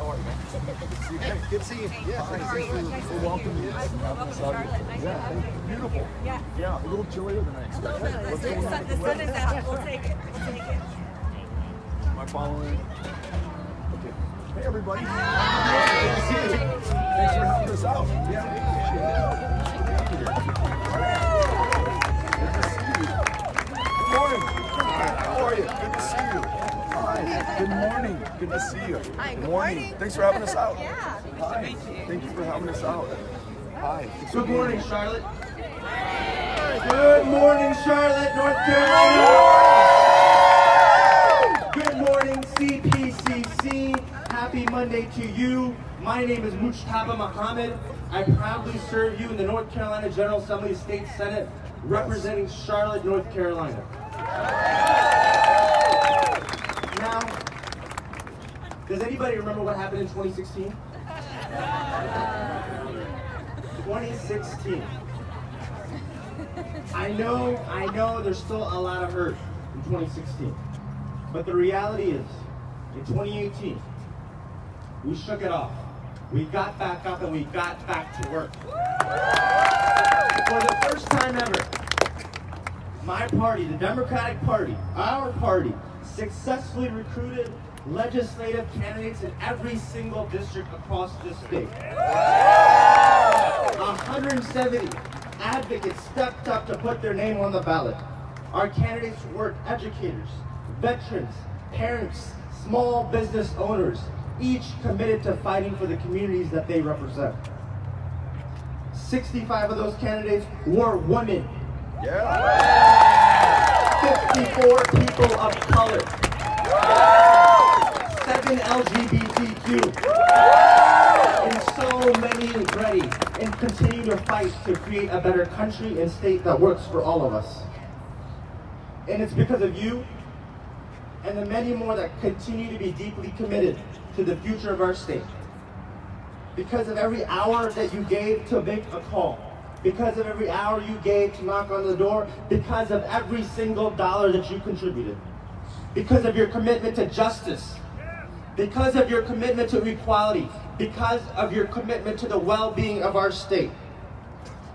How are you, man? Good to see you. Yeah, thanks for welcoming you. Beautiful. Yeah, a little chillier than I expected. The sun is out. We'll take it. Am I following? Okay. Hey, everybody. Thanks for helping us out. Yeah, appreciate it. Good to see you. Good morning. How are you? Good to see you. Hi. Good morning. Good to see you. Hi. Good morning. Thanks for having us out. Yeah. Hi. Thank you for having us out. Hi. Good morning, Charlotte. Good morning, Charlotte, North Carolina. Good morning, CPCC. Happy Monday to you. My name is Mujtaba Muhammad. I proudly serve you in the North Carolina General Assembly State Senate, representing Charlotte, North Carolina. Now, does anybody remember what happened in 2016? 2016. I know there's still a lot of hurt in 2016. But the reality is, in 2018, we shook it off. We got back up and we got back to work. For the first time ever, my party, the Democratic Party, our party, successfully recruited legislative candidates in every single district across this state. 170 advocates stepped up to put their name on the ballot. Our candidates were educators, veterans, parents, small business owners, each committed to fighting for the communities that they represent. 65 of those candidates were women. Yeah. 54 people of color. 7 LGBTQ. And so many ready and continue to fight to create a better country and state that works for all of us. And it's because of you and the many more that continue to be deeply committed to the future of our state. Because of every hour that you gave to make a call. Because of every hour you gave to knock on the door. Because of every single dollar that you contributed. Because of your commitment to justice. Because of your commitment to equality. Because of your commitment to the well-being of our state.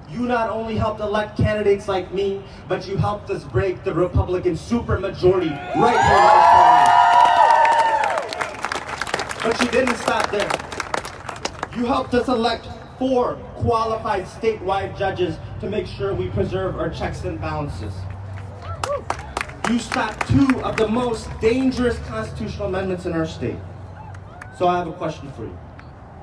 You not only helped elect candidates like me, but you helped us break the Republican supermajority right here in North Carolina. But you didn't stop there. You helped us elect 4 qualified statewide judges to make sure we preserve our checks and balances. You stopped 2 of the most dangerous constitutional amendments in our state. So I have a question for you.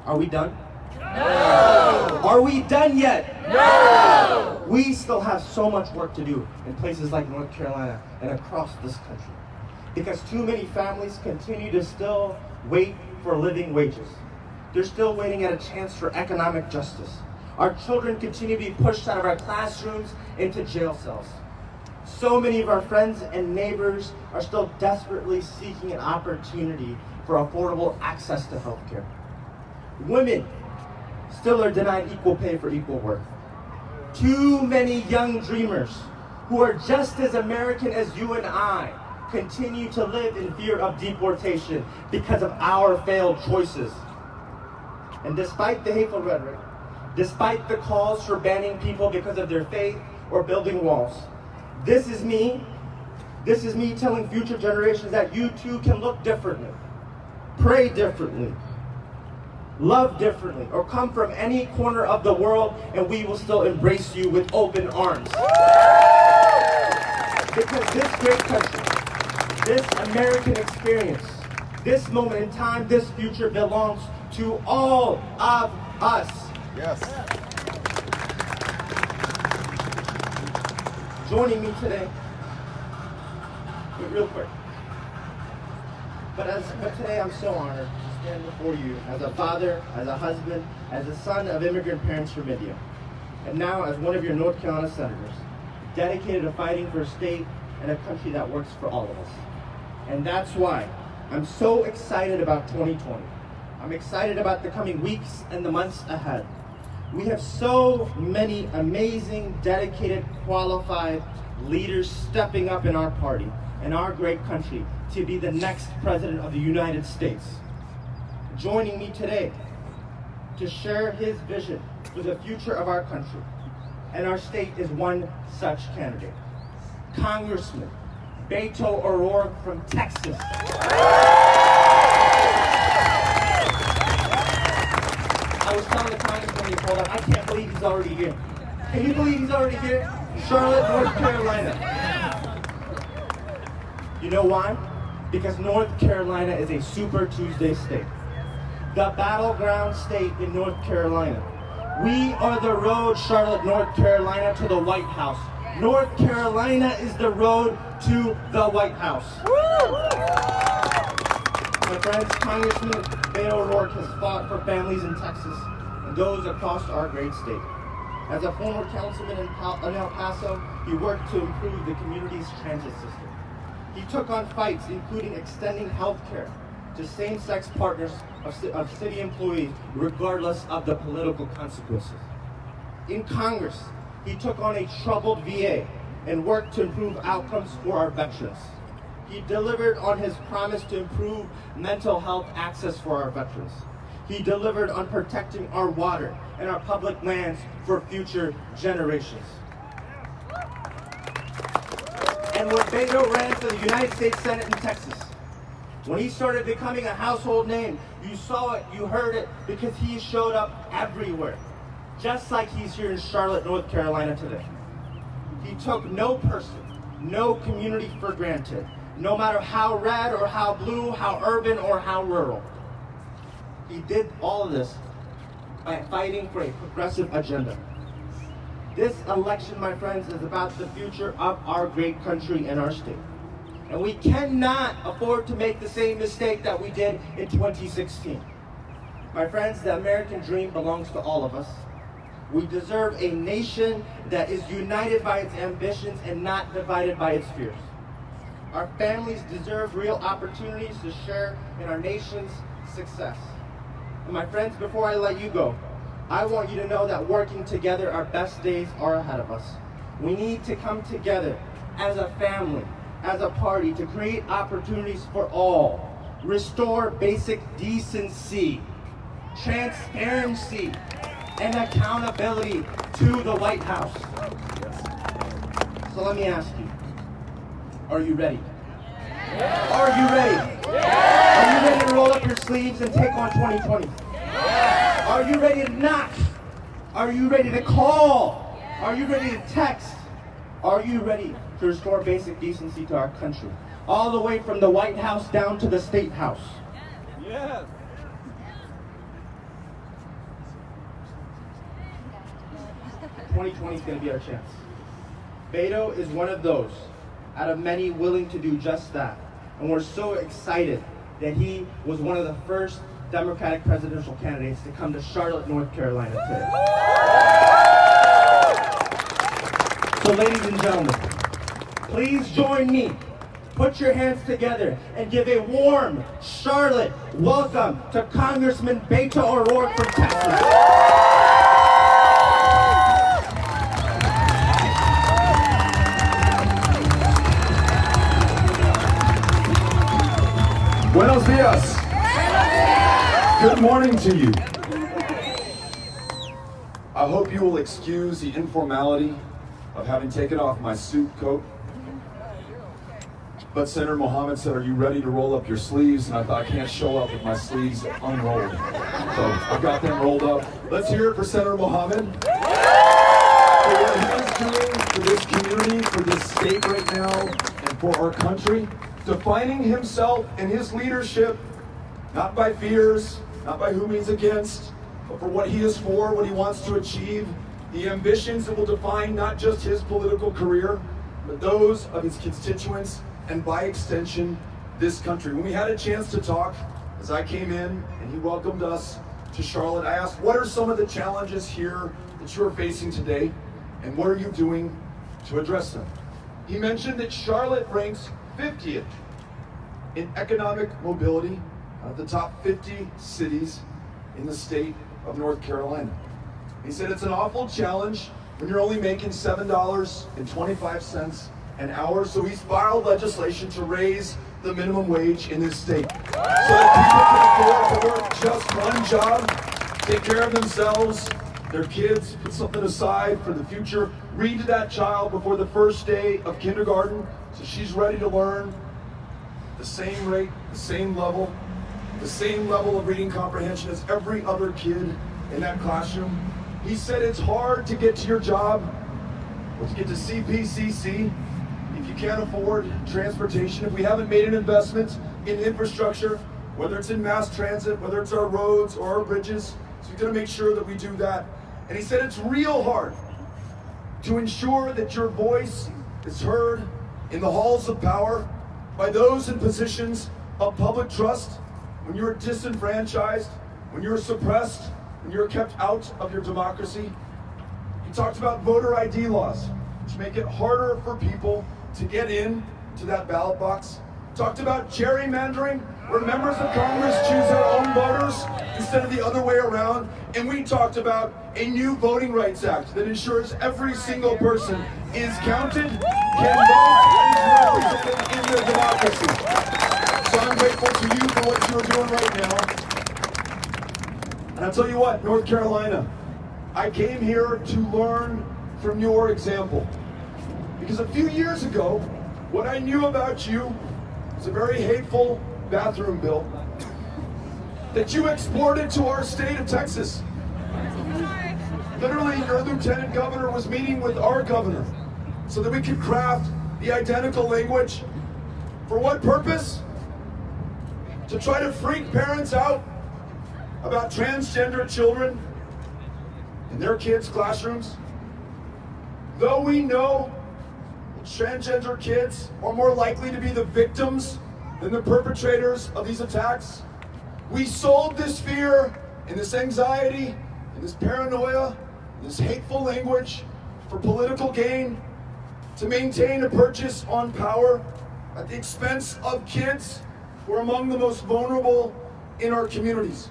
Are we done? No! Are we done yet? No! We still have so much work to do in places like North Carolina and across this country. Because too many families continue to still wait for living wages. They're still waiting at a chance for economic justice. Our children continue to be pushed out of our classrooms into jail cells. So many of our friends and neighbors are still desperately seeking an opportunity for affordable access to health care. Women still are denied equal pay for equal work. Too many young dreamers who are just as American as you and I continue to live in fear of deportation because of our failed choices. And despite the hateful rhetoric, despite the calls for banning people because of their faith or building walls, this is me telling future generations that you too can look differently, pray differently, love differently, or come from any corner of the world and we will still embrace you with open arms. Because this great country, this American experience, this moment in time, this future belongs to all of us. Yes. Joining me today, real quick. But today I'm so honored to stand before you as a father, as a husband, as a son of immigrant parents from India, and now as one of your North Carolina senators, dedicated to fighting for a state and a country that works for all of us. And that's why I'm so excited about 2020. I'm excited about the coming weeks and the months ahead. We have so many amazing, dedicated, qualified leaders stepping up in our party and our great country to be the next president of the United States. joining me today to share his vision for the future of our country. And our state is one such candidate. Congressman Beto O'Rourke from Texas. I was telling the congressman when he pulled up, I can't believe he's already here. Can you believe he's already here? Charlotte, North Carolina. You know why? Because North Carolina is a Super Tuesday state. The battleground state in North Carolina. We are the road, Charlotte, North Carolina, to the White House. North Carolina is the road to the White House. My friends, Congressman Beto O'Rourke has fought for families in Texas and those across our great state. As a former councilman in El Paso, he worked to improve the community's transit system. He took on fights including extending health care to same-sex partners of city employees regardless of the political consequences. In Congress, he took on a troubled VA and worked to improve outcomes for our veterans. He delivered on his promise to improve mental health access for our veterans. He delivered on protecting our water and our public lands for future generations. And when Beto ran for the United States Senate in Texas, when he started becoming a household name, you saw it, you heard it, because he showed up everywhere. Just like he's here in Charlotte, North Carolina today. He took no person, no community for granted, no matter how red or how blue, how urban or how rural. He did all of this by fighting for a progressive agenda. This election, my friends, is about the future of our great country and our state. And we cannot afford to make the same mistake that we did in 2016. My friends, the American dream belongs to all of us. We deserve a nation that is united by its ambitions and not divided by its fears. Our families deserve real opportunities to share in our nation's success. And my friends, before I let you go, I want you to know that working together, our best days are ahead of us. We need to come together as a family, as a party, to create opportunities for all, restore basic decency, transparency, and accountability to the White House. So let me ask you, are you ready? Are you ready? Are you ready to roll up your sleeves and take on 2020? Are you ready to knock? Are you ready to call? Are you ready to text? Are you ready to restore basic decency to our country? All the way from the White House down to the State House. Yes. 2020 is going to be our chance. Beto is one of those out of many willing to do just that. And we're so excited that he was one of the first Democratic presidential candidates to come to Charlotte, North Carolina today. So ladies and gentlemen, please join me. Put your hands together and give a warm Charlotte welcome to Congressman Beto O'Rourke from Texas. Buenos dias. Good morning to you. I hope you will excuse the informality of having taken off my suit coat. But Senator Mohammed said, are you ready to roll up your sleeves? And I thought, I can't show up with my sleeves unrolled. So I've got them rolled up. Let's hear it for Senator Mohammed. For what he is doing for this community, for this state right now, and for our country. Defining himself and his leadership, not by fears, not by whom he's against, but for what he is for, what he wants to achieve, the ambitions that will define not just his political career, but those of his constituents, and by extension, this country. When we had a chance to talk, as I came in and he welcomed us to Charlotte, I asked, what are some of the challenges here that you're facing today, and what are you doing to address them? He mentioned that Charlotte ranks 50th in economic mobility out of the top 50 cities in the state of North Carolina. He said it's an awful challenge when you're only making $7.25 an hour, so he's filed legislation to raise the minimum wage in this state so that people can afford to work just one job, take care of themselves, their kids, put something aside for the future, read to that child before the first day of kindergarten so she's ready to learn the same rate, the same level of reading comprehension as every other kid in that classroom. He said it's hard to get to your job or to get to CPCC if you can't afford transportation, if we haven't made an investment in infrastructure, whether it's in mass transit, whether it's our roads or our bridges. So we've got to make sure that we do that. And he said it's real hard to ensure that your voice is heard in the halls of power by those in positions of public trust when you're disenfranchised, when you're suppressed, when you're kept out of your democracy. He talked about voter ID laws, which make it harder for people to get in to that ballot box. Talked about gerrymandering, where members of Congress choose their own voters instead of the other way around. And we talked about a new Voting Rights Act that ensures every single person is counted, can vote, and is represented in their democracy. So I'm grateful to you for what you're doing right now. And I'll tell you what, North Carolina, I came here to learn from your example. Because a few years ago, what I knew about you was a very hateful bathroom bill that you exported to our state of Texas. Literally, your lieutenant governor was meeting with our governor so that we could craft the identical language. For what purpose? To try to freak parents out about transgender children in their kids' classrooms. Though we know that transgender kids are more likely to be the victims than the perpetrators of these attacks, we sold this fear and this anxiety and this paranoia and this hateful language for political gain to maintain a purchase on power at the expense of kids who are among the most vulnerable in our communities.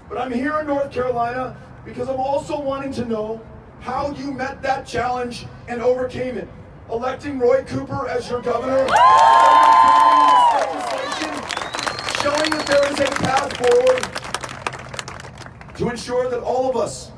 But I'm here in North Carolina because I'm also wanting to know how you met that challenge and overcame it. Electing Roy Cooper as your governor, showing that there is a path forward to ensure that all of us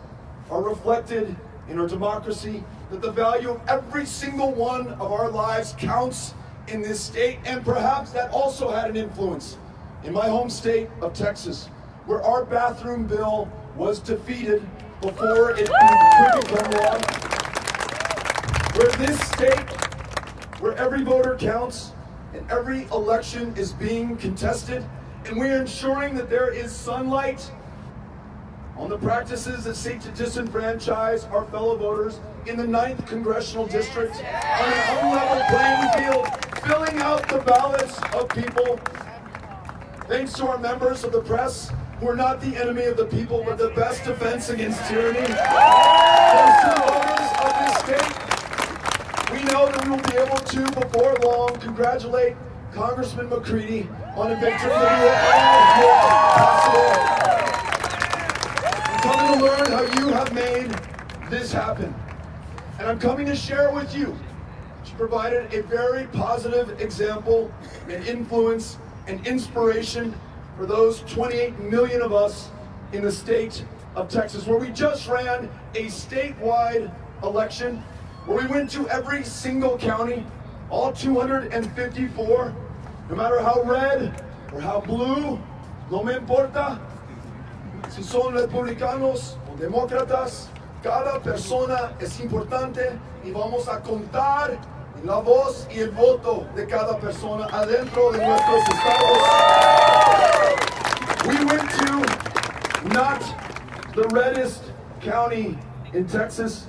are reflected in our democracy, that the value of every single one of our lives counts in this state, and perhaps that also had an influence in my home state of Texas, where our bathroom bill was defeated before it could become law. Where this state, where every voter counts and every election is being contested, and we're ensuring that there is sunlight on the practices that seek to disenfranchise our fellow voters in the 9th Congressional District, on an unlevel playing field, filling out the ballots of people. Thanks to our members of the press, who are not the enemy of the people, but the best defense against tyranny. Thanks to the voters of this state, we know that we will be able to, before long, congratulate Congressman McCready on a victory that we will all make possible. I'm coming to learn how you have made this happen. And I'm coming to share with you that you provided a very positive example and influence and inspiration for those 28 million of us in the state of Texas, where we just ran a statewide election, where we went to every single county, all 254, no matter how red or how blue, no me importa si son republicanos o demócratas, cada persona es importante y vamos a contar la voz y el voto de cada persona adentro de nuestros estados. We went to not the reddest county in Texas,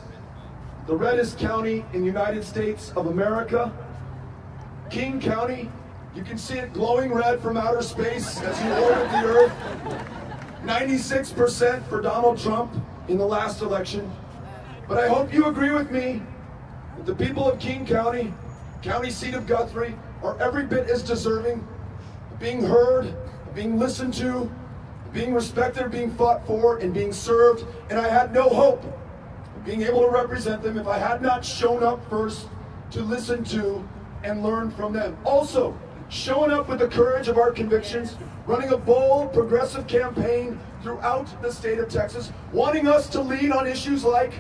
the reddest county in the United States of America, King County. You can see it glowing red from outer space as you orbit the earth. 96% for Donald Trump in the last election. But I hope you agree with me that the people of King County, county seat of Guthrie, are every bit as deserving of being heard, of being listened to, of being respected, being fought for, and being served. And I had no hope of being able to represent them if I had not shown up first to listen to and learn from them. Also, showing up with the courage of our convictions, running a bold, progressive campaign throughout the state of Texas, wanting us to lead on issues like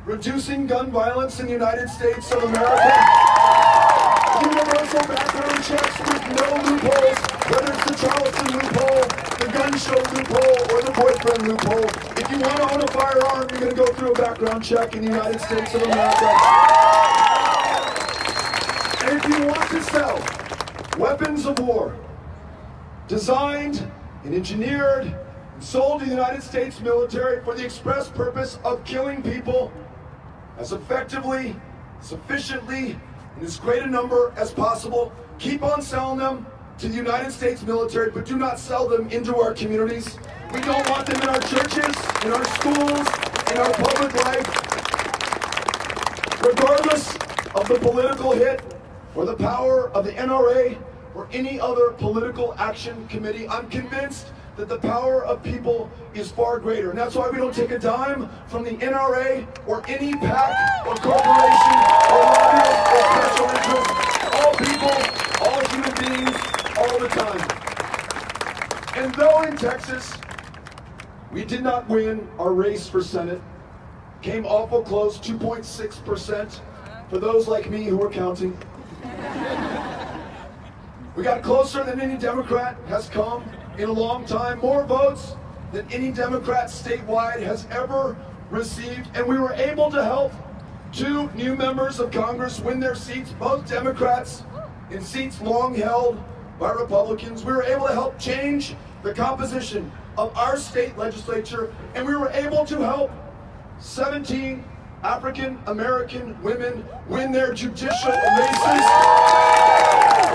reducing gun violence in the United States of America, universal background checks with no loopholes, whether it's the Charleston loophole, the gun show loophole, or the boyfriend loophole. If you want to own a firearm, you're going to go through a background check in the United States of America. And if you want to sell weapons of war, designed and engineered and sold to the United States military for the express purpose of killing people as effectively, sufficiently, in as great a number as possible, keep on selling them to the United States military, but do not sell them into our communities. We don't want them in our churches, in our schools, in our public life. Regardless of the political hit or the power of the NRA or any other political action committee, I'm convinced that the power of people is far greater. And that's why we don't take a dime from the NRA or any PAC or corporation or lobbyist or special interest. All people, all human beings, all the time. And though in Texas, we did not win our race for Senate, came awful close, 2.6% for those like me who are counting. We got closer than any Democrat has come in a long time, more votes than any Democrat statewide has ever received, and we were able to help 2 new members of Congress win their seats, both Democrats, in seats long held by Republicans. We were able to help change the composition of our state legislature, and we were able to help 17 African American women win their judicial races,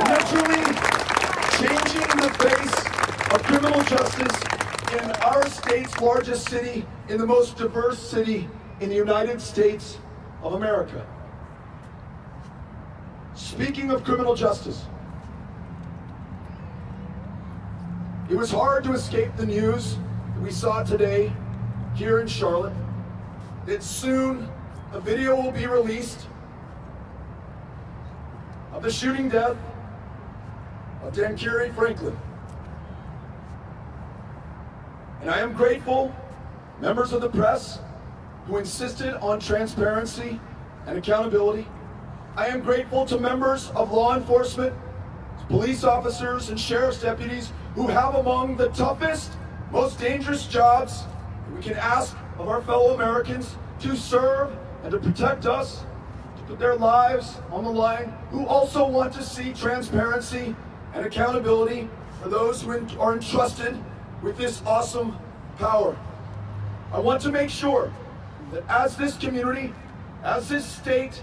literally changing the face of criminal justice in our state's largest city, in the most diverse city in the United States of America. Speaking of criminal justice, it was hard to escape the news that we saw today here in Charlotte, that soon a video will be released of the shooting death of Dankiri Franklin. And I am grateful, members of the press who insisted on transparency and accountability. I am grateful to members of law enforcement, police officers and sheriff's deputies who have among the toughest, most dangerous jobs that we can ask of our fellow Americans to serve and to protect us, to put their lives on the line, who also want to see transparency and accountability for those who are entrusted with this awesome power. I want to make sure that as this community, as this state,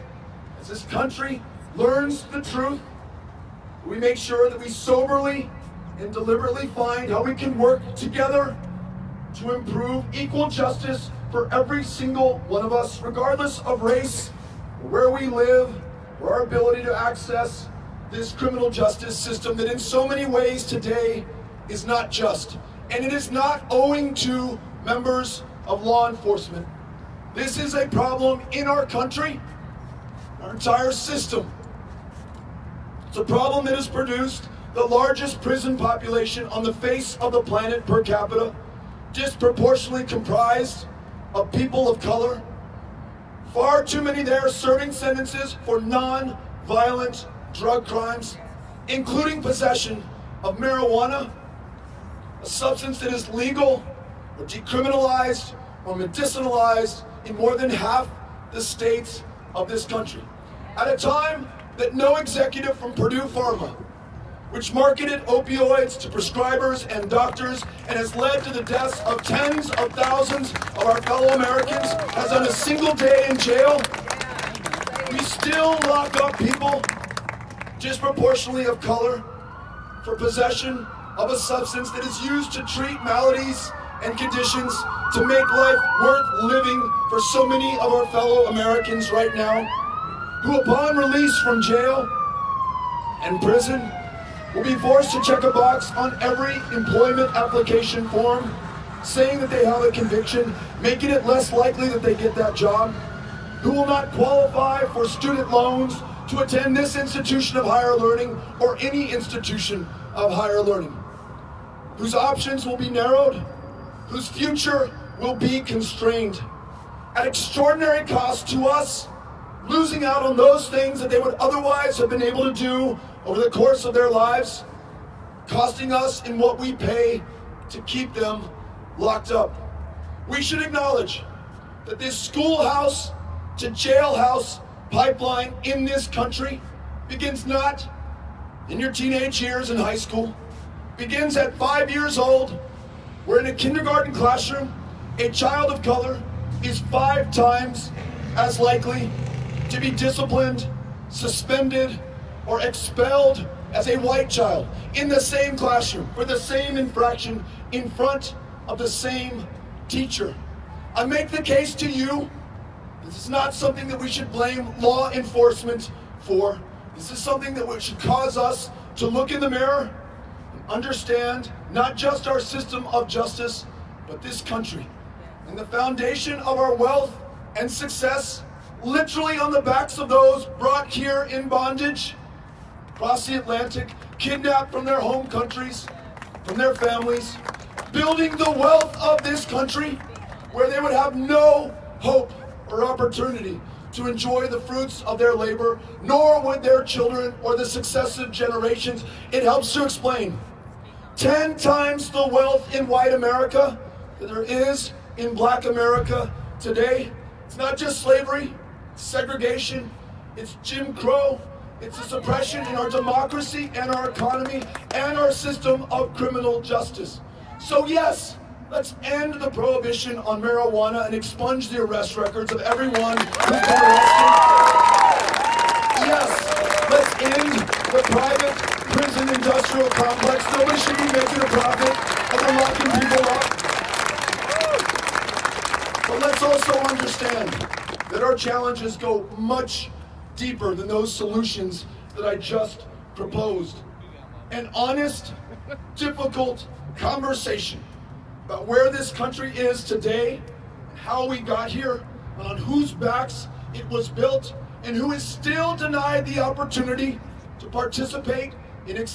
as this country learns the truth, we make sure that we soberly and deliberately find how we can work together to improve equal justice for every single one of us, regardless of race, or where we live, or our ability to access this criminal justice system that in so many ways today is not just. And it is not owing to members of law enforcement. This is a problem in our country, our entire system. It's a problem that has produced the largest prison population on the face of the planet per capita, disproportionately comprised of people of color. Far too many there serving sentences for non-violent drug crimes, including possession of marijuana, a substance that is legal or decriminalized or medicinalized in more than half the states of this country. At a time that no executive from Purdue Pharma, which marketed opioids to prescribers and doctors and has led to the deaths of tens of thousands of our fellow Americans, has done a single day in jail, we still lock up people disproportionately of color for possession of a substance that is used to treat maladies and conditions to make life worth living for so many of our fellow Americans right now, who upon release from jail and prison will be forced to check a box on every employment application form saying that they have a conviction, making it less likely that they get that job, who will not qualify for student loans to attend this institution of higher learning or any institution of higher learning, whose options will be narrowed, whose future will be constrained at extraordinary cost to us, losing out on those things that they would otherwise have been able to do over the course of their lives, costing us in what we pay to keep them locked up. We should acknowledge that this schoolhouse to jailhouse pipeline in this country begins not in your teenage years in high school, begins at 5 years old, where in a kindergarten classroom, a child of color is 5 times as likely to be disciplined, suspended, or expelled as a white child in the same classroom for the same infraction in front of the same teacher. I make the case to you, this is not something that we should blame law enforcement for. This is something that should cause us to look in the mirror and understand not just our system of justice, but this country and the foundation of our wealth and success, literally on the backs of those brought here in bondage, across the Atlantic, kidnapped from their home countries, from their families, building the wealth of this country where they would have no hope or opportunity to enjoy the fruits of their labor, nor would their children or the successive generations. It helps to explain 10 times the wealth in white America that there is in black America today. It's not just slavery, it's segregation, it's Jim Crow, it's the suppression in our democracy and our economy and our system of criminal justice. So yes, let's end the prohibition on marijuana and expunge the arrest records of everyone who's been arrested. Yes, let's end the private prison industrial complex. Nobody should be making a profit of locking people up. But let's also understand that our challenges go much deeper than those solutions that I just proposed. An honest, difficult conversation about where this country is today, and how we got here, and on whose backs it was built, and who is still denied the opportunity to participate in its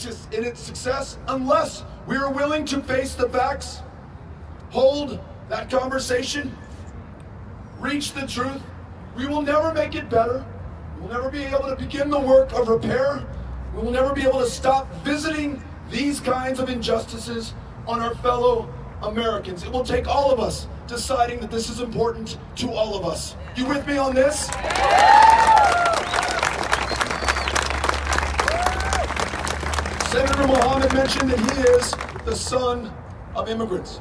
success unless we are willing to face the facts, hold that conversation, reach the truth. We will never make it better. We will never be able to begin the work of repair. We will never be able to stop visiting these kinds of injustices on our fellow Americans. It will take all of us deciding that this is important to all of us. You with me on this? Senator Mohammed mentioned that he is the son of immigrants.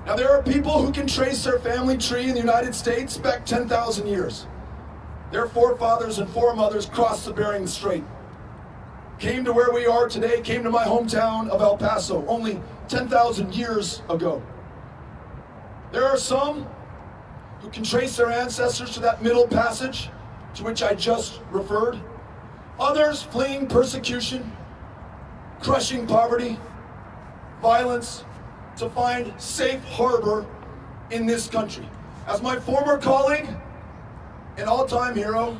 Now, there are people who can trace their family tree in the United States back 10,000 years. Their forefathers and foremothers crossed the Bering Strait, came to where we are today, came to my hometown of El Paso only 10,000 years ago. There are some who can trace their ancestors to that Middle Passage to which I just referred. Others fleeing persecution, crushing poverty, violence, to find safe harbor in this country. As my former colleague and all-time hero,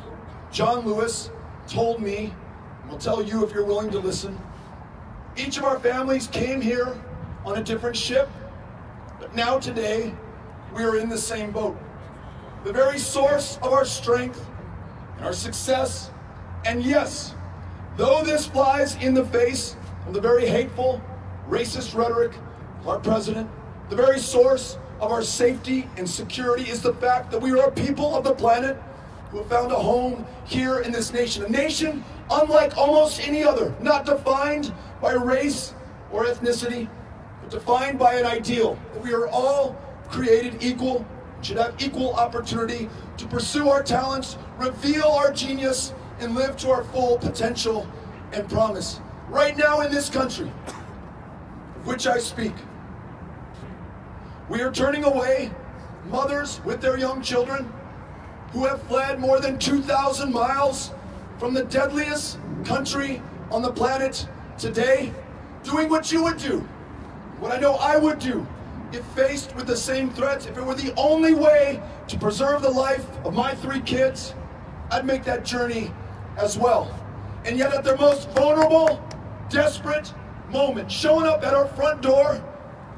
John Lewis, told me, and will tell you if you're willing to listen, each of our families came here on a different ship, but now today we are in the same boat. The very source of our strength and our success, and yes, though this flies in the face of the very hateful, racist rhetoric of our president, the very source of our safety and security is the fact that we are a people of the planet who have found a home here in this nation. A nation unlike almost any other, not defined by race or ethnicity, but defined by an ideal that we are all created equal, should have equal opportunity to pursue our talents, reveal our genius, and live to our full potential and promise. Right now in this country, of which I speak, we are turning away mothers with their young children who have fled more than 2,000 miles from the deadliest country on the planet today, doing what you would do, what I know I would do, if faced with the same threats, if it were the only way to preserve the life of my 3 kids, I'd make that journey as well. And yet at their most vulnerable, desperate moment, showing up at our front door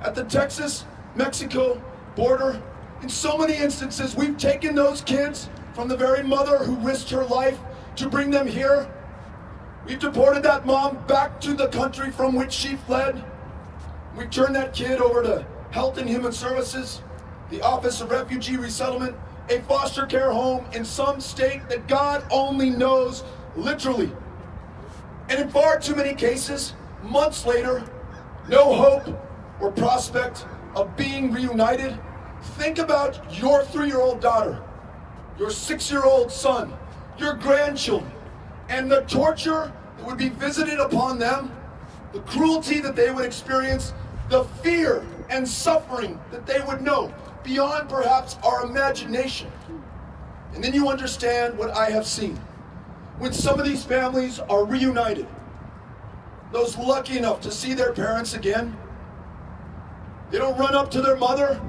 at the Texas-Mexico border, in so many instances, we've taken those kids from the very mother who risked her life to bring them here. We've deported that mom back to the country from which she fled. We turned that kid over to Health and Human Services, the Office of Refugee Resettlement, a foster care home in some state that God only knows, literally. And in far too many cases, months later, no hope or prospect of being reunited. Think about your 3-year-old daughter, your 6-year-old son, your grandchildren, and the torture that would be visited upon them, the cruelty that they would experience, the fear and suffering that they would know beyond perhaps our imagination. And then you understand what I have seen. When some of these families are reunited, those lucky enough to see their parents again, they don't run up to their mother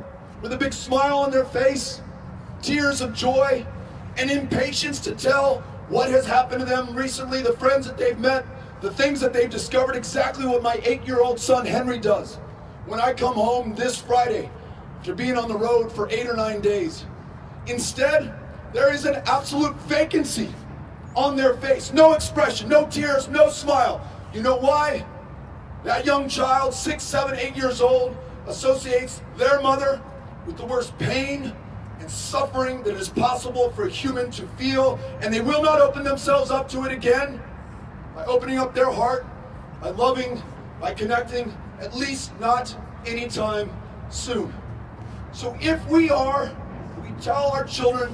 with a big smile on their face, tears of joy, and impatience to tell what has happened to them recently, the friends that they've met, the things that they've discovered, exactly what my 8-year-old son Henry does. When I come home this Friday, after being on the road for 8 or 9 days, instead, there is an absolute vacancy on their face. No expression, no tears, no smile. You know why? That young child, 6, 7, 8 years old, associates their mother with the worst pain and suffering that is possible for a human to feel, and they will not open themselves up to it again by opening up their heart, by loving, by connecting, at least not anytime soon. So if we tell our children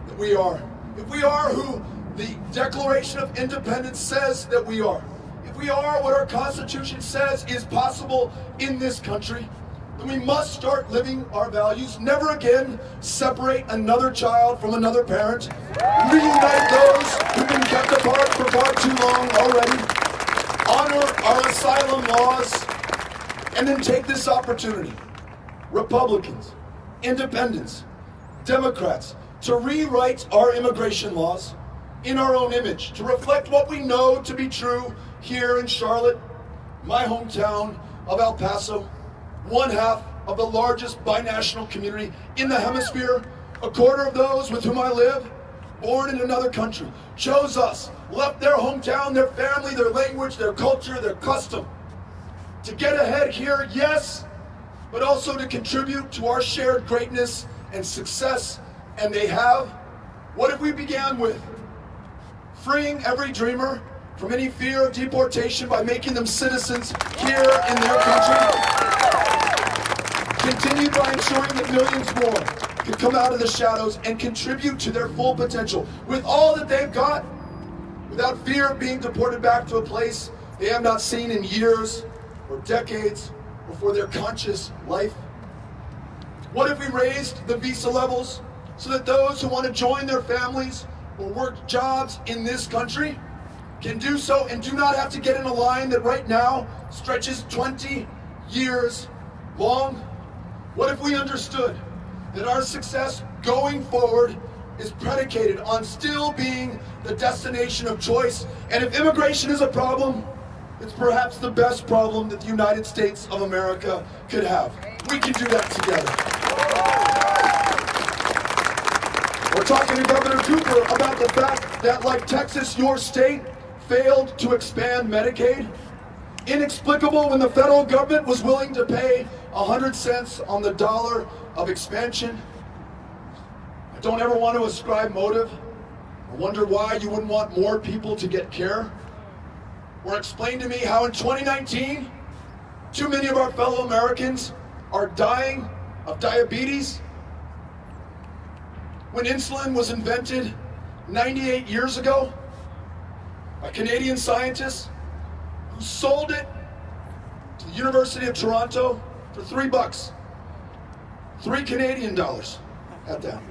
that we are, if we are who the Declaration of Independence says that we are, if we are what our Constitution says is possible in this country, then we must start living our values. Never again separate another child from another parent. Reunite those who've been kept apart for far too long already. Honor our asylum laws. And then take this opportunity, Republicans, Independents, Democrats, to rewrite our immigration laws in our own image, to reflect what we know to be true here in Charlotte, my hometown of El Paso, one half of the largest binational community in the hemisphere, a quarter of those with whom I live, born in another country, chose us, left their hometown, their family, their language, their culture, their custom, to get ahead here, yes, but also to contribute to our shared greatness and success, and they have. What if we began with freeing every dreamer from any fear of deportation by making them citizens here in their country? Continued by ensuring that millions more can come out of the shadows and contribute to their full potential with all that they've got, without fear of being deported back to a place they have not seen in years or decades before their conscious life? What if we raised the visa levels so that those who want to join their families or work jobs in this country can do so and do not have to get in a line that right now stretches 20 years long? What if we understood that our success going forward is predicated on still being the destination of choice? And if immigration is a problem, it's perhaps the best problem that the United States of America could have. We can do that together. We're talking to Governor Cooper about the fact that, like Texas, your state failed to expand Medicaid. Inexplicable when the federal government was willing to pay 100 cents on the dollar of expansion. I don't ever want to ascribe motive. I wonder why you wouldn't want more people to get care. Or explain to me how in 2019, too many of our fellow Americans are dying of diabetes, when insulin was invented 98 years ago by Canadian scientists who sold it to the University of Toronto for $3. $3 Canadian at that.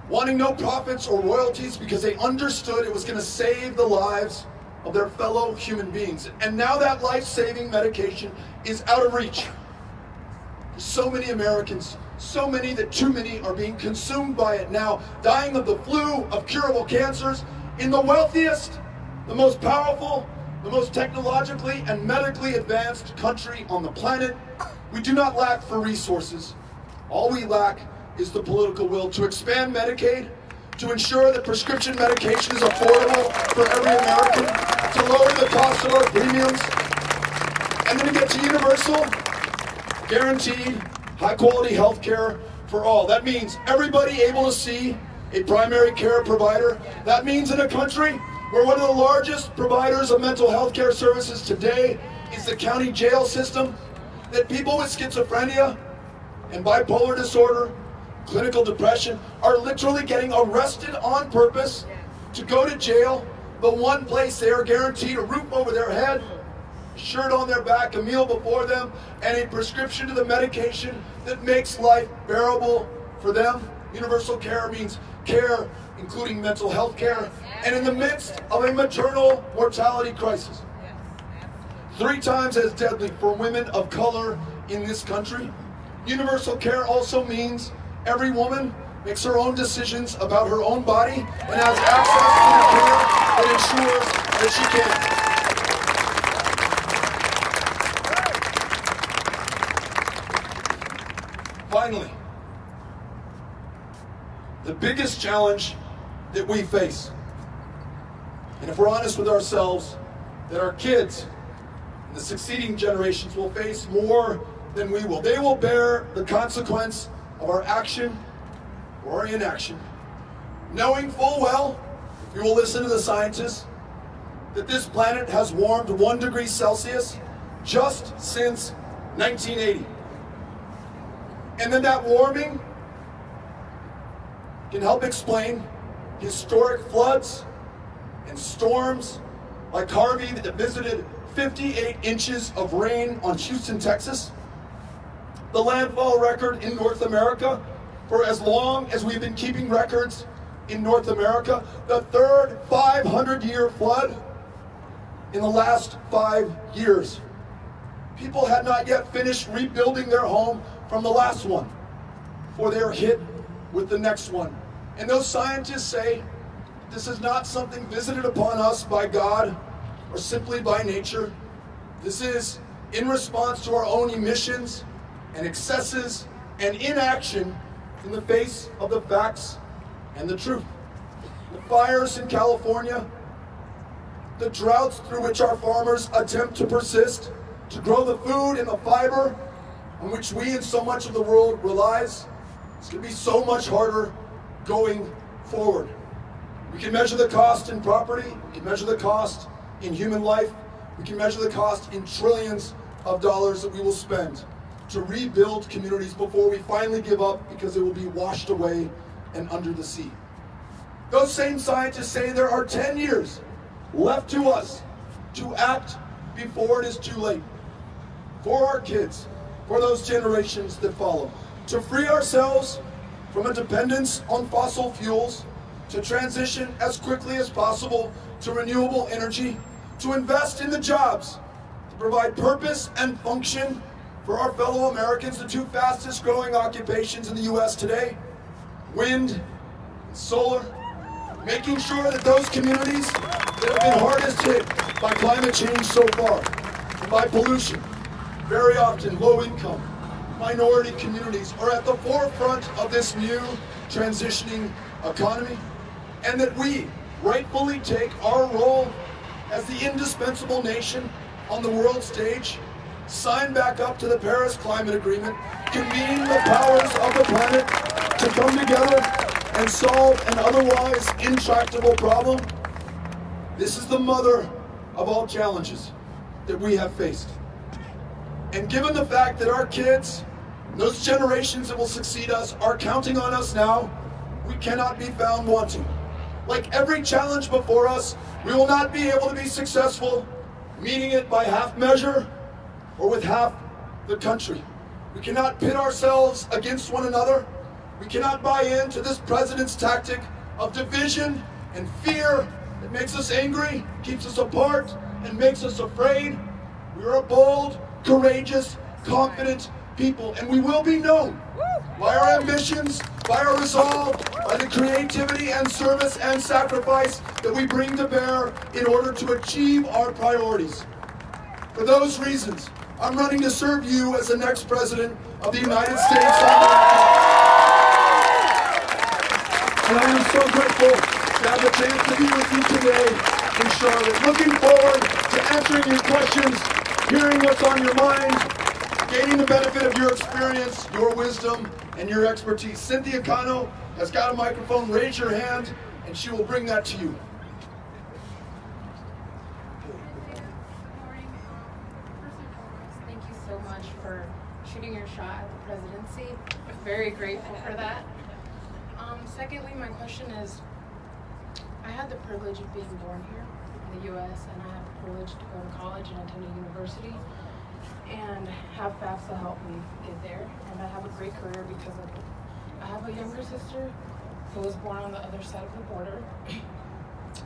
Wanting no profits or royalties because they understood it was going to save the lives of their fellow human beings. And now that life-saving medication is out of reach for so many Americans So many that too many are being consumed by it now, dying of the flu, of curable cancers, in the wealthiest, the most powerful, the most technologically and medically advanced country on the planet. We do not lack for resources. All we lack is the political will to expand Medicaid, to ensure that prescription medication is affordable for every American, to lower the cost of our premiums, and then to get to universal, guaranteed, high-quality health care for all. That means everybody able to see a primary care provider. That means in a country where one of the largest providers of mental health care services today is the county jail system, that people with schizophrenia and bipolar disorder, clinical depression, are literally getting arrested on purpose to go to jail, the one place they are guaranteed a roof over their head, a shirt on their back, a meal before them, and a prescription to the medication that makes life bearable for them. Universal care means care including mental health care, and in the midst of a maternal mortality crisis, 3 times as deadly for women of color in this country. Universal care also means every woman makes her own decisions about her own body and has access to the care that ensures that she can. Finally, the biggest challenge that we face, and if we're honest with ourselves, that our kids and the succeeding generations will face more than we will. They will bear the consequence of our action or our inaction, knowing full well, if you will listen to the scientists, that this planet has warmed 1 degree Celsius just since 1980. And then that warming can help explain historic floods and storms like Harvey that visited 58 inches of rain on Houston, Texas. The landfall record in North America for as long as we've been keeping records in North America, the third 500-year flood in the last 5 years. People had not yet finished rebuilding their home from the last one before they were hit with the next one. And those scientists say this is not something visited upon us by God or simply by nature. This is in response to our own emissions and excesses and inaction in the face of the facts and the truth. The fires in California, the droughts through which our farmers attempt to persist, to grow the food and the fiber on which we and so much of the world relies, it's going to be so much harder going forward. We can measure the cost in property, we can measure the cost in human life, we can measure the cost in trillions of dollars that we will spend to rebuild communities before we finally give up because it will be washed away and under the sea. Those same scientists say there are 10 years left to us to act before it is too late. For our kids, for those generations that follow, to free ourselves from a dependence on fossil fuels, to transition as quickly as possible to renewable energy, to invest in the jobs, to provide purpose and function for our fellow Americans, the 2 fastest growing occupations in the U.S. today, wind and solar, making sure that those communities that have been hardest hit by climate change so far, and by pollution, very often low income, minority communities are at the forefront of this new transitioning economy, and that we rightfully take our role as the indispensable nation on the world stage, sign back up to the Paris Climate Agreement, convene the powers of the planet to come together and solve an otherwise intractable problem. This is the mother of all challenges that we have faced. And given the fact that our kids, those generations that will succeed us, are counting on us now, we cannot be found wanting. Like every challenge before us, we will not be able to be successful meeting it by half measure or with half the country. We cannot pit ourselves against one another. We cannot buy into this president's tactic of division and fear that makes us angry, keeps us apart, and makes us afraid. We are a bold, courageous, confident people, and we will be known by our ambitions, by our resolve, by the creativity and service and sacrifice that we bring to bear in order to achieve our priorities. For those reasons, I'm running to serve you as the next President of the United States of America. And I am so grateful to have the chance to be with you today in Charlotte. Looking forward to answering your questions, hearing what's on your mind, gaining the benefit of your experience, your wisdom, and your expertise. Cynthia Cano has got a microphone. Raise your hand, and she will bring that to you. Thank you so much for shooting your shot at the presidency. I'm very grateful for that. Secondly, my question is, I had the privilege of being born here in the U.S. and I have the privilege to go to college and attend a university and have FAFSA help me get there. And I have a great career because of it. I have a younger sister who was born on the other side of the border,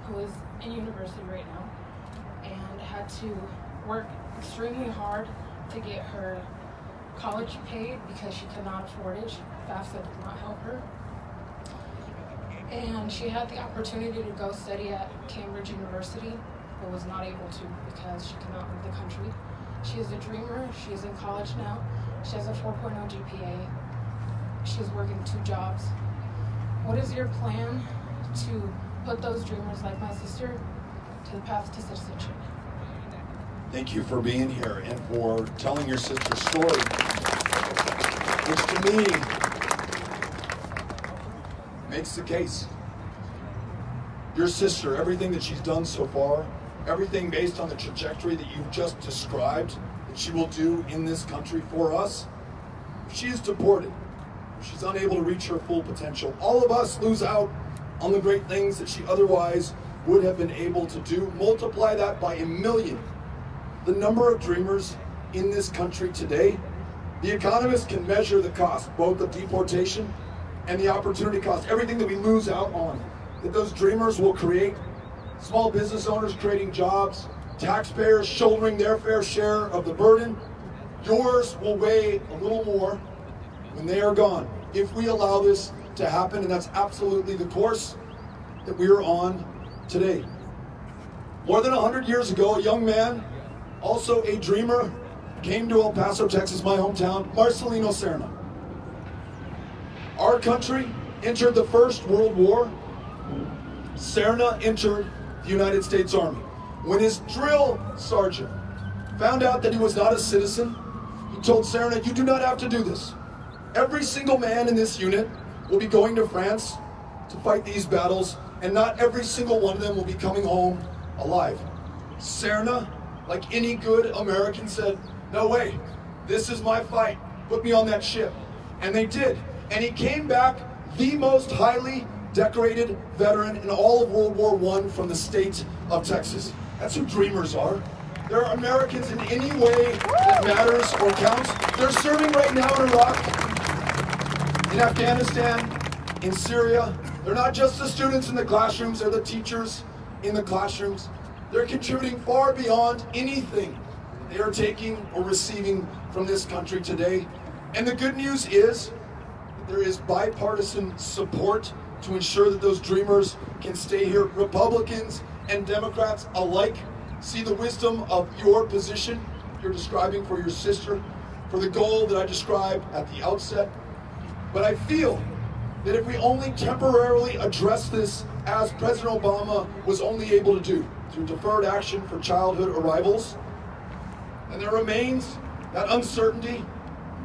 who is in university right now, and had to work extremely hard to get her college paid because she could not afford it. FAFSA did not help her. And she had the opportunity to go study at Cambridge University, but was not able to because she could not leave the country. She is a dreamer. She is in college now. She has a 4.0 GPA. She is working 2 jobs. What is your plan to put those dreamers like my sister to the path to citizenship? Thank you for being here and for telling your sister's story, which to me makes the case. Your sister, everything that she's done so far, everything based on the trajectory that you've just described that she will do in this country for us, if she is deported, if she's unable to reach her full potential, all of us lose out on the great things that she otherwise would have been able to do. Multiply that by 1 million. The number of dreamers in this country today, the economists can measure the cost, both of deportation and the opportunity cost, everything that we lose out on, that those dreamers will create, small business owners creating jobs, taxpayers shouldering their fair share of the burden. Yours will weigh a little more when they are gone, if we allow this to happen, and that's absolutely the course that we are on today. More than 100 years ago, a young man, also a dreamer, came to El Paso, Texas, my hometown, Marcelino Serna. Our country entered the First World War. Serna entered the United States Army. When his drill sergeant found out that he was not a citizen, he told Serna, "You do not have to do this. Every single man in this unit will be going to France to fight these battles, and not every single one of them will be coming home alive." Serna, like any good American, said, "No way, this is my fight. Put me on that ship." And they did. And he came back the most highly decorated veteran in all of World War I from the state of Texas. That's who dreamers are. There are Americans in any way that matters or counts. They're serving right now in Iraq, in Afghanistan, in Syria. They're not just the students in the classrooms, they're the teachers in the classrooms. They're contributing far beyond anything they are taking or receiving from this country today. And the good news is that there is bipartisan support to ensure that those dreamers can stay here. Republicans and Democrats alike see the wisdom of your position you're describing for your sister, for the goal that I described at the outset. But I feel that if we only temporarily address this as President Obama was only able to do, through deferred action for childhood arrivals, and there remains that uncertainty,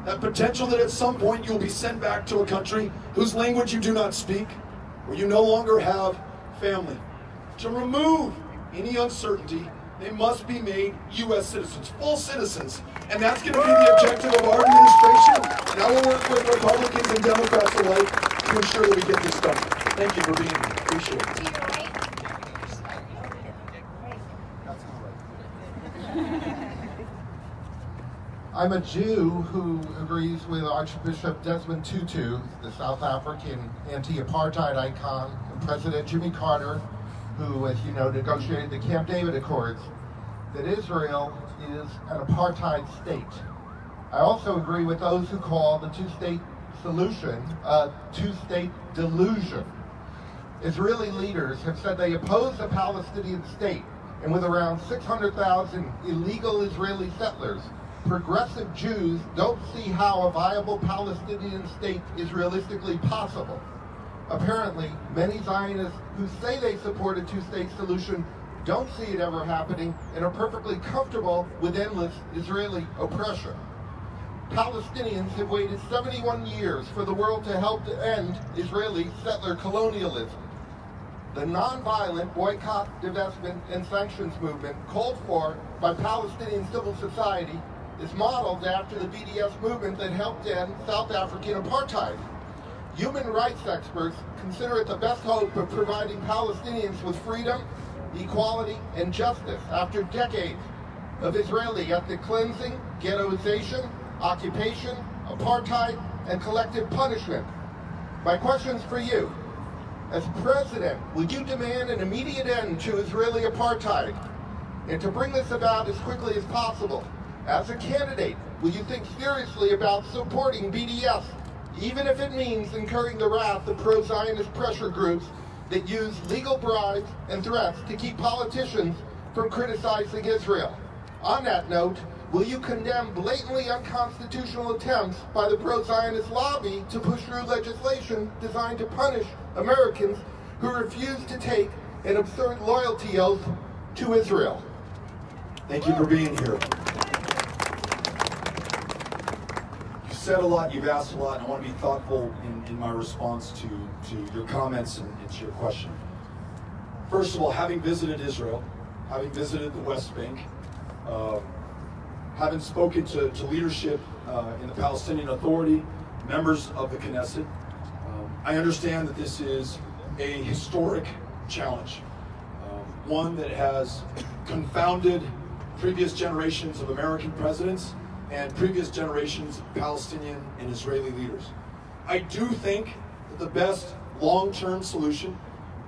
that potential that at some point you'll be sent back to a country whose language you do not speak, where you no longer have family. To remove any uncertainty, they must be made U.S. citizens, full citizens. And that's going to be the objective of our administration. And I will work with Republicans and Democrats alike to ensure that we get this done. Thank you for being here. Appreciate it. I'm a Jew who agrees with Archbishop Desmond Tutu, the South African anti-apartheid icon, and President Jimmy Carter, who, as you know, negotiated the Camp David Accords, that Israel is an apartheid state. I also agree with those who call the two-state solution a two-state delusion. Israeli leaders have said they oppose the Palestinian state, and with around 600,000 illegal Israeli settlers, progressive Jews don't see how a viable Palestinian state is realistically possible. Apparently, many Zionists who say they support a two-state solution don't see it ever happening and are perfectly comfortable with endless Israeli oppression. Palestinians have waited 71 years for the world to help to end Israeli settler colonialism. The nonviolent boycott, divestment, and sanctions movement called for by Palestinian civil society is modeled after the BDS movement that helped end South African apartheid. Human rights experts consider it the best hope of providing Palestinians with freedom, equality, and justice after decades of Israeli ethnic cleansing, ghettoization, occupation, apartheid, and collective punishment. My question's for you. As president, will you demand an immediate end to Israeli apartheid? And to bring this about as quickly as possible, as a candidate, will you think seriously about supporting BDS, even if it means incurring the wrath of pro-Zionist pressure groups that use legal bribes and threats to keep politicians from criticizing Israel? On that note, will you condemn blatantly unconstitutional attempts by the pro-Zionist lobby to push through legislation designed to punish Americans who refuse to take an absurd loyalty oath to Israel? Thank you for being here. You've said a lot, you've asked a lot, and I want to be thoughtful in my response to your comments and to your question. First of all, having visited Israel, having visited the West Bank, having spoken to leadership in the Palestinian Authority, members of the Knesset, I understand that this is a historic challenge, one that has confounded previous generations of American presidents and previous generations of Palestinian and Israeli leaders. I do think that the best long-term solution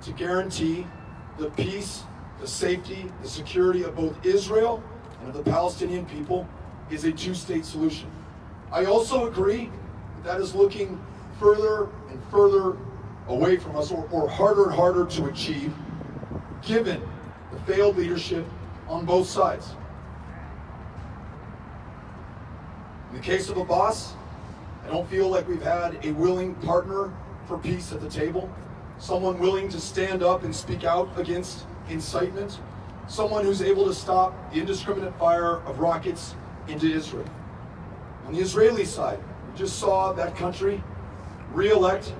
to guarantee the peace, the safety, the security of both Israel and of the Palestinian people is a two-state solution. I also agree that is looking further and further away from us, or harder and harder to achieve, given the failed leadership on both sides. In the case of Abbas, I don't feel like we've had a willing partner for peace at the table, someone willing to stand up and speak out against incitement, someone who's able to stop the indiscriminate fire of rockets into Israel. On the Israeli side, we just saw that country re-elect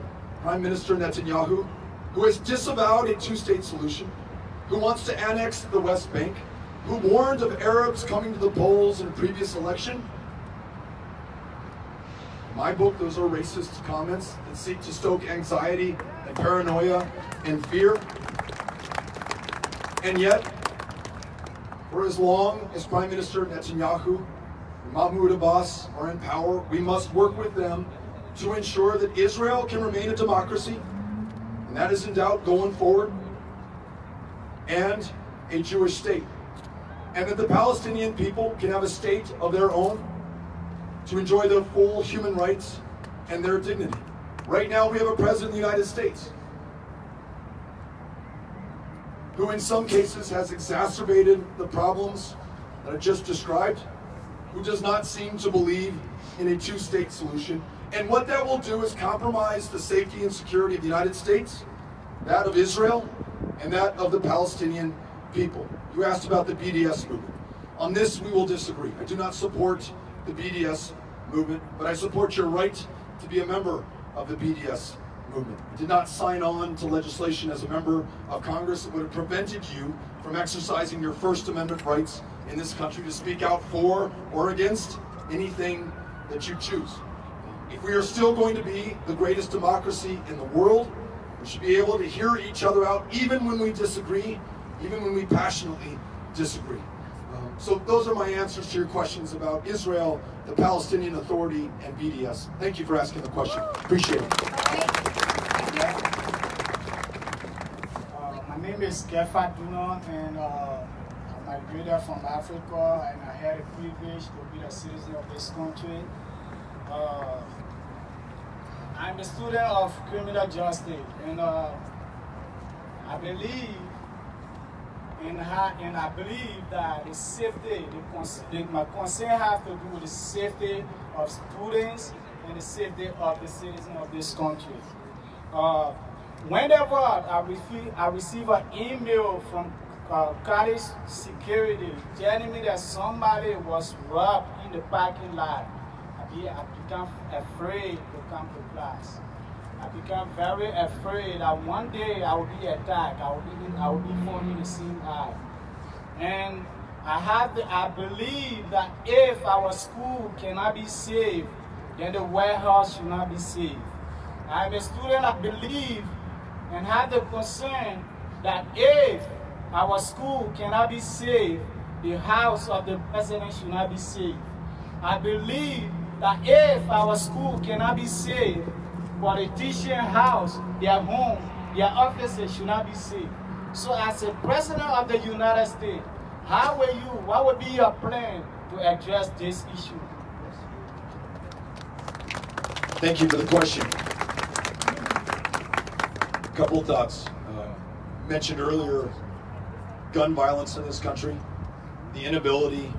Prime Minister Netanyahu, who has disavowed a two-state solution, who wants to annex the West Bank, who warned of Arabs coming to the polls in a previous election. In my book, those are racist comments that seek to stoke anxiety and paranoia and fear. And yet, for as long as Prime Minister Netanyahu and Mahmoud Abbas are in power, we must work with them to ensure that Israel can remain a democracy, and that is in doubt going forward, and a Jewish state. And that the Palestinian people can have a state of their own to enjoy their full human rights and their dignity. Right now we have a president of the United States who in some cases has exacerbated the problems that I just described, who does not seem to believe in a two-state solution. And what that will do is compromise the safety and security of the United States, that of Israel, and that of the Palestinian people. You asked about the BDS movement. On this, we will disagree. I do not support the BDS movement, but I support your right to be a member of the BDS movement. I did not sign on to legislation as a member of Congress that would have prevented you from exercising your First Amendment rights in this country to speak out for or against anything that you choose. If we are still going to be the greatest democracy in the world, we should be able to hear each other out even when we disagree, even when we passionately disagree. So those are my answers to your questions about Israel, the Palestinian Authority, and BDS. Thank you for asking the question. Appreciate it. My name is Kefa Duna, and I'm migrated from Africa, and I had a privilege to be a citizen of this country. I'm a student of criminal justice, and I believe and I believe that the safety, my concern has to do with the safety of students and the safety of the citizens of this country. Whenever I receive an email from college security telling me that somebody was robbed in the parking lot, I become afraid to come to class. I become very afraid that one day I will be attacked. I will be found in the same act. And I believe that if our school cannot be saved, then the warehouse should not be saved. I'm a student. I believe and have the concern that if our school cannot be saved, the house of the president should not be saved. I believe that if our school cannot be saved, politician house, their home, their offices should not be saved. So as a president of the United States, what would be your plan to address this issue? Thank you for the question. A couple of thoughts. Mentioned earlier, gun violence in this country, the inability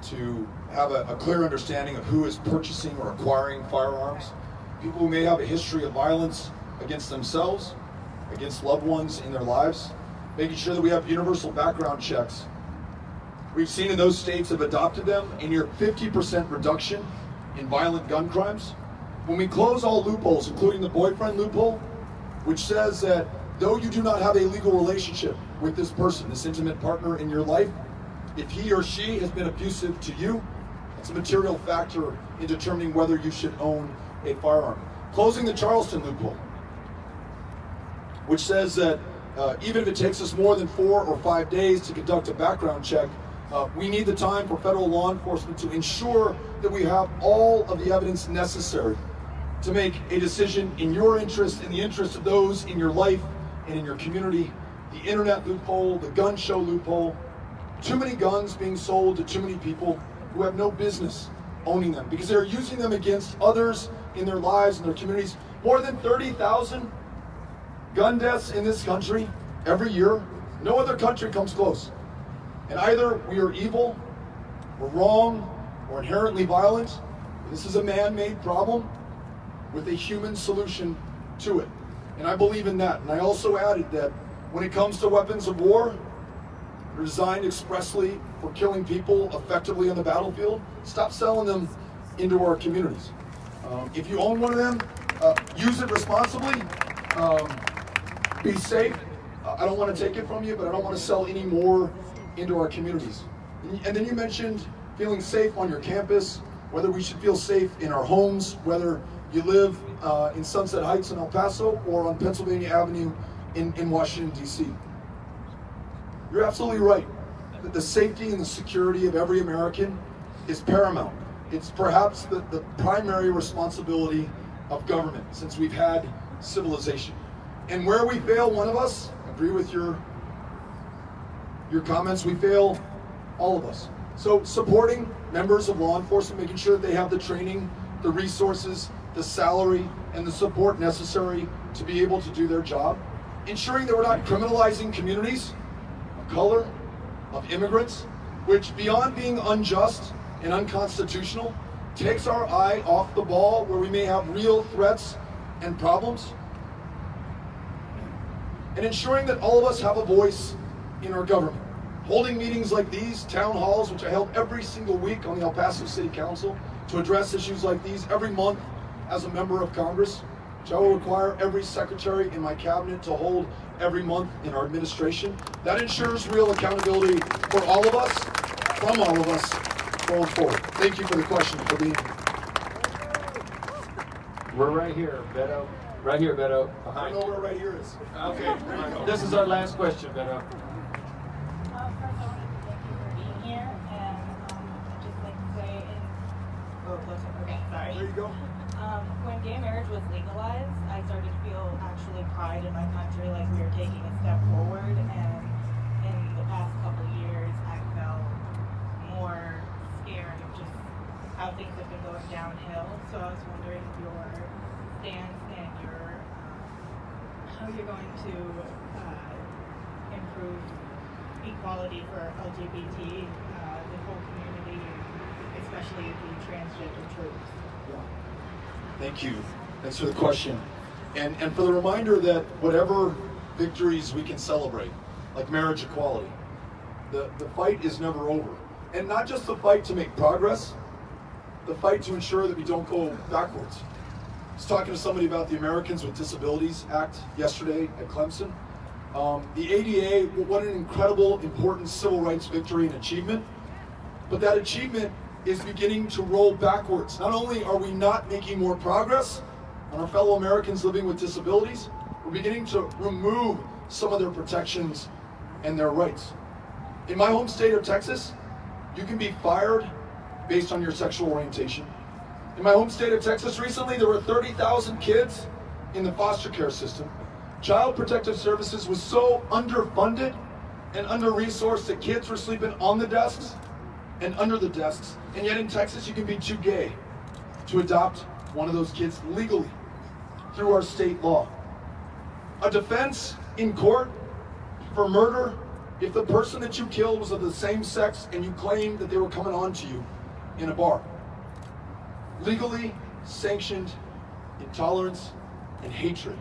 to have a clear understanding of who is purchasing or acquiring firearms, people who may have a history of violence against themselves, against loved ones in their lives, making sure that we have universal background checks. We've seen in those states have adopted them a near 50% reduction in violent gun crimes. When we close all loopholes, including the boyfriend loophole, which says that though you do not have a legal relationship with this person, this intimate partner in your life, if he or she has been abusive to you, it's a material factor in determining whether you should own a firearm. Closing the Charleston loophole, which says that even if it takes us more than 4 or 5 days to conduct a background check, we need the time for federal law enforcement to ensure that we have all of the evidence necessary to make a decision in your interest, in the interest of those in your life and in your community. The internet loophole, the gun show loophole, too many guns being sold to too many people who have no business owning them because they're using them against others in their lives and their communities. More than 30,000 gun deaths in this country every year. No other country comes close. And either we are evil, we're wrong, or inherently violent. This is a man-made problem with a human solution to it. And I believe in that. And I also added that when it comes to weapons of war, they're designed expressly for killing people effectively on the battlefield. Stop selling them into our communities. If you own one of them, use it responsibly. Be safe. I don't want to take it from you, but I don't want to sell any more into our communities. And then you mentioned feeling safe on your campus, whether we should feel safe in our homes, whether you live in Sunset Heights in El Paso or on Pennsylvania Avenue in Washington, D.C. You're absolutely right that the safety and the security of every American is paramount. It's perhaps the primary responsibility of government since we've had civilization. And where we fail one of us, I agree with your comments, we fail all of us. So supporting members of law enforcement, making sure that they have the training, the resources, the salary, and the support necessary to be able to do their job. Ensuring that we're not criminalizing communities of color, of immigrants, which beyond being unjust and unconstitutional, takes our eye off the ball where we may have real threats and problems. And ensuring that all of us have a voice in our government. Holding meetings like these, town halls, which I held every single week on the El Paso City Council to address issues like these every month as a member of Congress, which I will require every secretary in my cabinet to hold every month in our administration. That ensures real accountability for all of us, from all of us, going forward. Thank you for the question, for being here. We're right here, Beto. Right here, Beto. I Behind don't know you. where right here is. Okay, this is our last question, Beto. First, I want to thank you for being here, and I'd just like to say, okay, sorry. There you go. When gay marriage was legalized, I started to feel actually pride in my country, like we were taking a step forward, and in the past couple of years, I felt more scared of just how things have been going downhill. So I was wondering your stance and how you're going to improve equality for LGBT, the whole community, especially the transgender troops. Thank you. Thanks for the question. And for the reminder that whatever victories we can celebrate, like marriage equality, the fight is never over. And not just the fight to make progress, the fight to ensure that we don't go backwards. I was talking to somebody about the Americans with Disabilities Act yesterday at Clemson. The ADA, what an incredible, important civil rights victory and achievement. But that achievement is beginning to roll backwards. Not only are we not making more progress on our fellow Americans living with disabilities, we're beginning to remove some of their protections and their rights. In my home state of Texas, you can be fired based on your sexual orientation. In my home state of Texas recently, there were 30,000 kids in the foster care system. Child Protective Services was so underfunded and under-resourced that kids were sleeping on the desks and under the desks. And yet in Texas, you can be too gay to adopt one of those kids legally through our state law. A defense in court for murder if the person that you killed was of the same sex and you claimed that they were coming on to you in a bar. Legally sanctioned intolerance and hatred.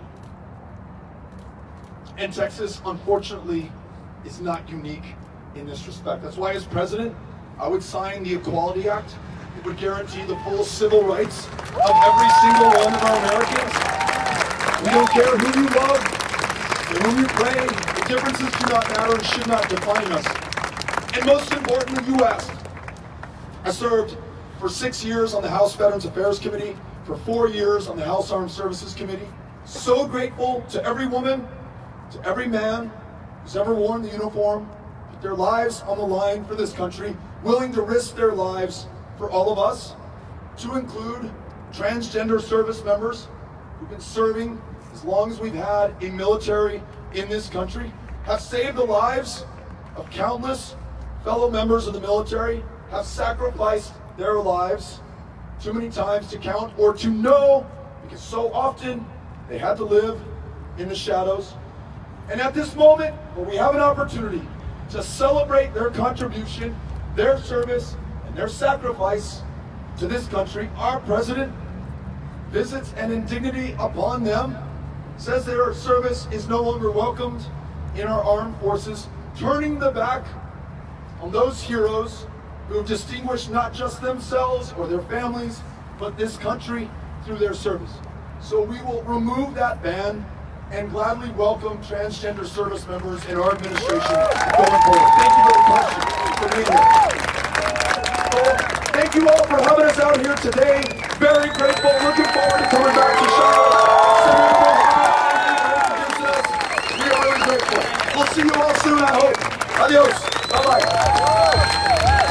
And Texas, unfortunately, is not unique in this respect. That's why as president, I would sign the Equality Act. It would guarantee the full civil rights of every single one of our Americans. We don't care who you love or who you pray. The differences do not matter and should not define us. And most importantly, you asked. I served for 6 years on the House Veterans Affairs Committee, for 4 years on the House Armed Services Committee. So grateful to every woman, to every man who's ever worn the uniform, put their lives on the line for this country, willing to risk their lives for all of us, to include transgender service members who've been serving as long as we've had a military in this country, have saved the lives of countless fellow members of the military, have sacrificed their lives too many times to count or to know, because so often they had to live in the shadows. And at this moment, where we have an opportunity to celebrate their contribution, their service, and their sacrifice to this country, our president visits an indignity upon them, says their service is no longer welcomed in our armed forces, turning the back on those heroes who have distinguished not just themselves or their families, but this country through their service. So we will remove that ban and gladly welcome transgender service members in our administration going forward. Thank you very much for being here. So, thank you all for having us out here today. Very grateful. Looking forward to coming back to Charlotte. We are really grateful. We'll see you all soon, I hope. Adios. Bye-bye.